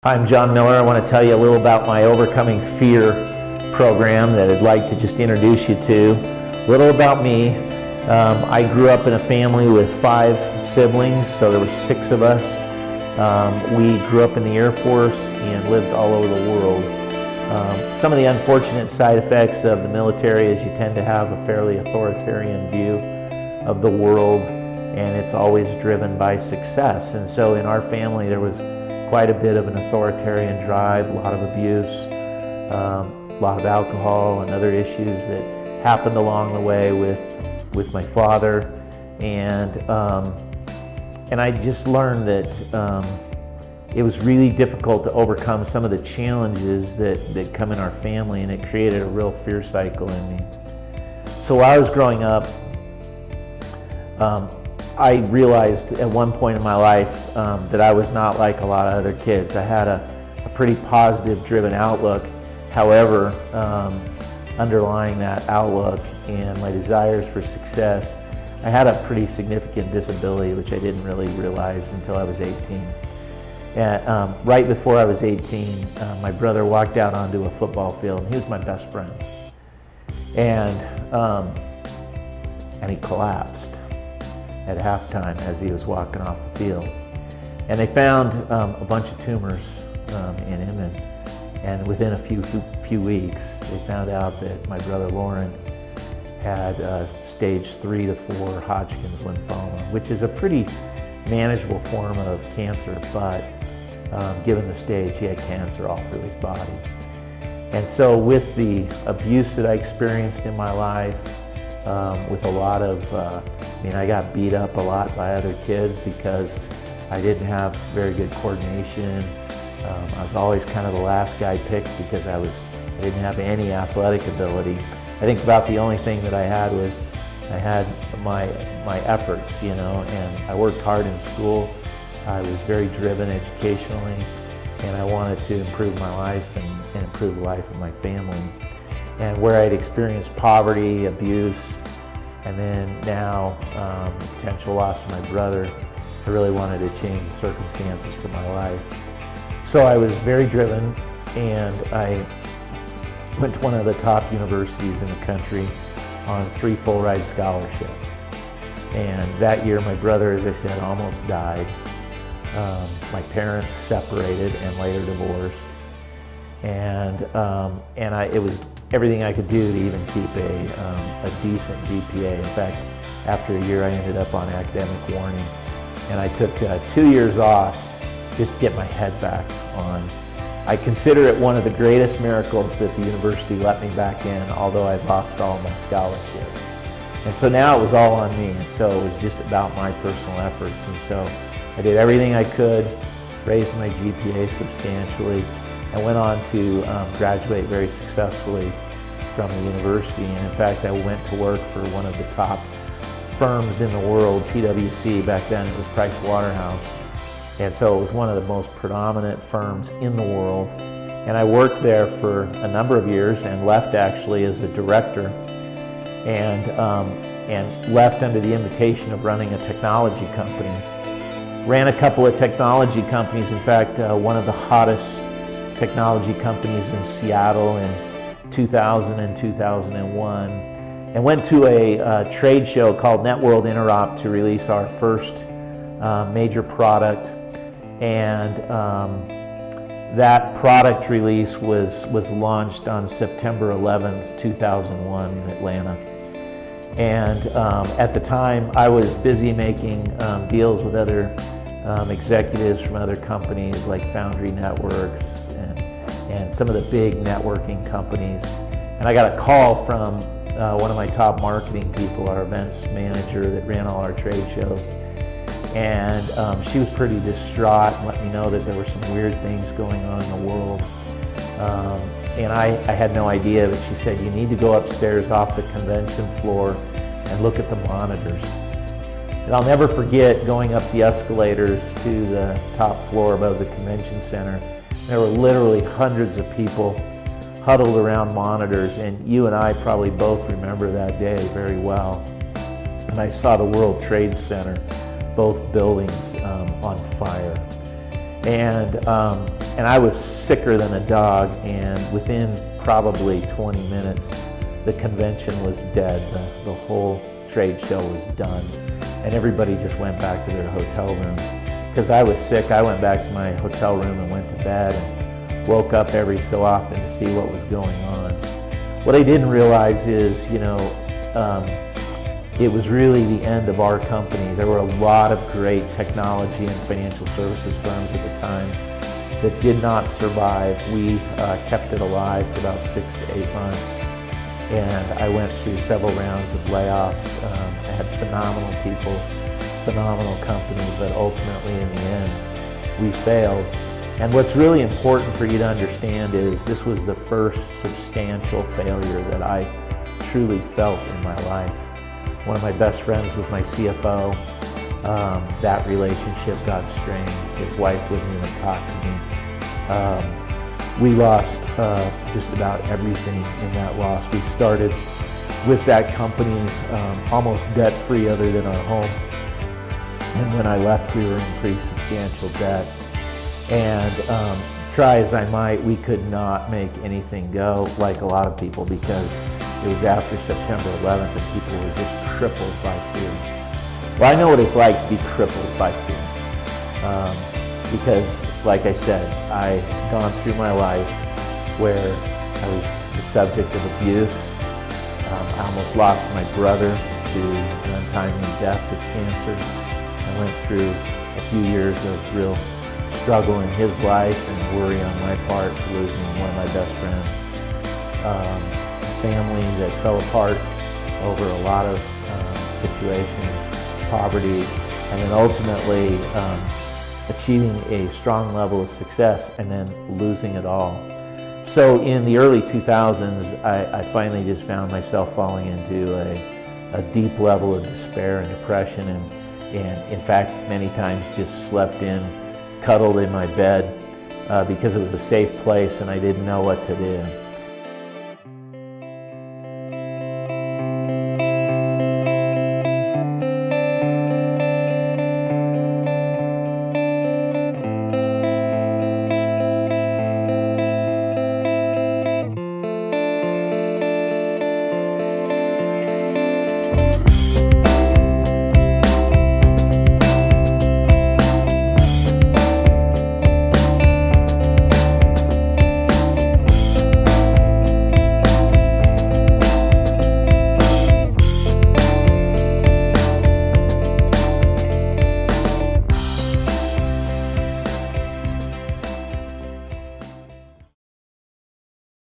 I'm Jon Miller. I want to tell you a little about my Overcoming Fear program that I'd like to just introduce you to. A little about me. I grew up in a family with 5 siblings, so there were 6 of us. We grew up in the Air Force and lived all over the world. Some of the unfortunate side effects of the military is you tend to have a fairly authoritarian view of the world, and it's always driven by success. And so in our family there was quite a bit of an authoritarian drive, a lot of abuse, a lot of alcohol and other issues that happened along the way with my father. And I just learned that it was really difficult to overcome some of the challenges that come in our family, and it created a real fear cycle in me. So while I was growing up, I realized at one point in my life that I was not like a lot of other kids. I had a pretty positive, driven outlook. However, underlying that outlook and my desires for success, I had a pretty significant disability, which I didn't really realize until I was 18. And, right before I was 18, my brother walked out onto a football field, and he was my best friend. And he collapsed at halftime as he was walking off the field. And they found a bunch of tumors in him, and within a few weeks, they found out that my brother Lauren had stage 3 to 4 Hodgkin's lymphoma, which is a pretty manageable form of cancer, but given the stage, he had cancer all through his body. And so with the abuse that I experienced in my life, with a lot of, I got beat up a lot by other kids because I didn't have very good coordination. I was always kind of the last guy picked because I didn't have any athletic ability. I think about the only thing that I had was I had my efforts, and I worked hard in school. I was very driven educationally, and I wanted to improve my life and improve the life of my family. And where I'd experienced poverty, abuse, and then now the potential loss of my brother, I really wanted to change the circumstances for my life. So I was very driven, and I went to one of the top universities in the country on 3 full-ride scholarships. And that year my brother, as I said, almost died. My parents separated and later divorced. And it was everything I could do to even keep a decent GPA. In fact, after a year I ended up on academic warning. And I took 2 years off just to get my head back on. I consider it one of the greatest miracles that the university let me back in, although I lost all my scholarships. And so now it was all on me, and so it was just about my personal efforts. And so I did everything I could, raised my GPA substantially, and went on to graduate very successfully from the university. And in fact, I went to work for one of the top firms in the world, PwC. Back then it was Price Waterhouse. And so it was one of the most predominant firms in the world. And I worked there for a number of years and left actually as a director, and left under the invitation of running a technology company. Ran a couple of technology companies. In fact, one of the hottest technology companies in Seattle in 2000 and 2001. And went to a trade show called NetWorld Interop to release our first major product. And that product release was launched on September 11th, 2001 in Atlanta. And at the time, I was busy making deals with other executives from other companies like Foundry Networks and some of the big networking companies. And I got a call from one of my top marketing people, our events manager that ran all our trade shows. And she was pretty distraught and let me know that there were some weird things going on in the world. And I had no idea, but she said, you need to go upstairs off the convention floor and look at the monitors. And I'll never forget going up the escalators to the top floor above the convention center. There were literally hundreds of people huddled around monitors, and you and I probably both remember that day very well. And I saw the World Trade Center, both buildings on fire. And And I was sicker than a dog, and within probably 20 minutes, the convention was dead. The whole trade show was done, and everybody just went back to their hotel rooms. Because I was sick, I went back to my hotel room and went to bed and woke up every so often to see what was going on. What I didn't realize is, it was really the end of our company. There were a lot of great technology and financial services firms at the time that did not survive. We kept it alive for about 6 to 8 months, and I went through several rounds of layoffs. I had phenomenal people, phenomenal company, but ultimately in the end, we failed. And what's really important for you to understand is this was the first substantial failure that I truly felt in my life. One of my best friends was my CFO. That relationship got strained. His wife wouldn't even talk to me. We lost just about everything in that loss. We started with that company almost debt-free other than our home. And when I left, we were in pretty substantial debt. And try as I might, we could not make anything go like a lot of people, because it was after September 11th and people were just crippled by fear. Well, I know what it's like to be crippled by fear. Because, like I said, I'd gone through my life where I was the subject of abuse. I almost lost my brother to an untimely death with cancer. I went through a few years of real struggle in his life and worry on my part for losing one of my best friends. A family that fell apart over a lot of situations, poverty, and then ultimately achieving a strong level of success and then losing it all. So in the early 2000s, I finally just found myself falling into a deep level of despair and depression, and in fact, many times just slept in, cuddled in my bed because it was a safe place and I didn't know what to do.